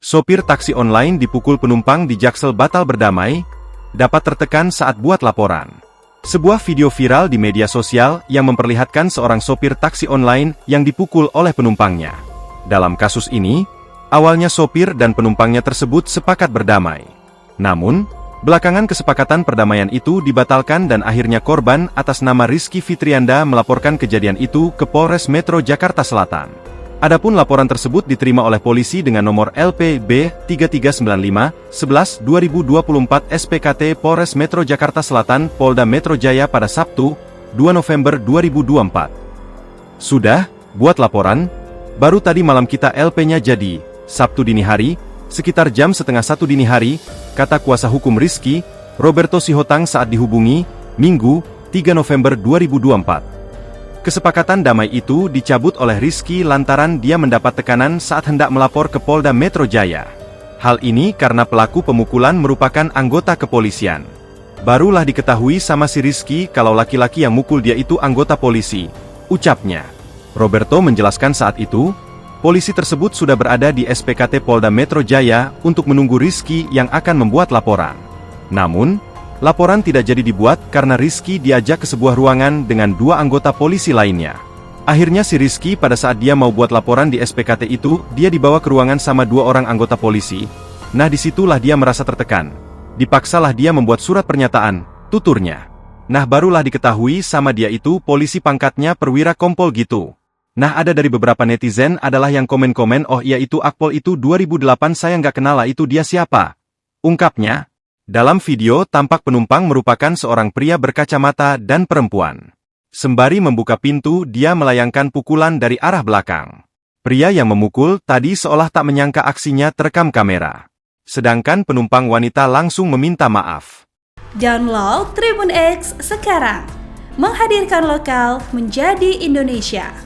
Sopir taksi online dipukul penumpang di Jaksel batal berdamai, dapat tertekan saat buat laporan. Sebuah video viral di media sosial yang memperlihatkan seorang sopir taksi online yang dipukul oleh penumpangnya. Dalam kasus ini, awalnya sopir dan penumpangnya tersebut sepakat berdamai. Namun, belakangan kesepakatan perdamaian itu dibatalkan dan akhirnya korban atas nama Rizky Fitrianda melaporkan kejadian itu ke Polres Metro Jakarta Selatan. Adapun laporan tersebut diterima oleh polisi dengan nomor LPB 3395-11-2024 SPKT Polres Metro Jakarta Selatan Polda Metro Jaya pada Sabtu, 2 November 2024. Sudah, buat laporan, baru tadi malam kita LP-nya jadi, Sabtu dini hari, sekitar jam setengah 1 dini hari, kata kuasa hukum Rizky, Roberto Sihotang saat dihubungi, Minggu, 3 November 2024. Kesepakatan damai itu dicabut oleh Rizky lantaran dia mendapat tekanan saat hendak melapor ke Polda Metro Jaya. Hal ini karena pelaku pemukulan merupakan anggota kepolisian. Barulah diketahui sama si Rizky kalau laki-laki yang mukul dia itu anggota polisi, ucapnya. Roberto menjelaskan saat itu, polisi tersebut sudah berada di SPKT Polda Metro Jaya untuk menunggu Rizky yang akan membuat laporan. Namun, laporan tidak jadi dibuat karena Rizky diajak ke sebuah ruangan dengan dua anggota polisi lainnya. Akhirnya si Rizky pada saat dia mau buat laporan di SPKT itu, dia dibawa ke ruangan sama dua orang anggota polisi. Nah disitulah dia merasa tertekan. Dipaksalah dia membuat surat pernyataan, tuturnya. Nah barulah diketahui sama dia itu polisi pangkatnya perwira kompol gitu. Nah ada dari beberapa netizen adalah yang komen-komen oh iya itu Akpol itu 2008 saya nggak kenal lah itu dia siapa. Ungkapnya. Dalam video tampak penumpang merupakan seorang pria berkacamata dan perempuan. Sembari membuka pintu dia melayangkan pukulan dari arah belakang. Pria yang memukul tadi seolah tak menyangka aksinya terekam kamera. Sedangkan penumpang wanita langsung meminta maaf. Download Tribun X sekarang. Menghadirkan lokal menjadi Indonesia.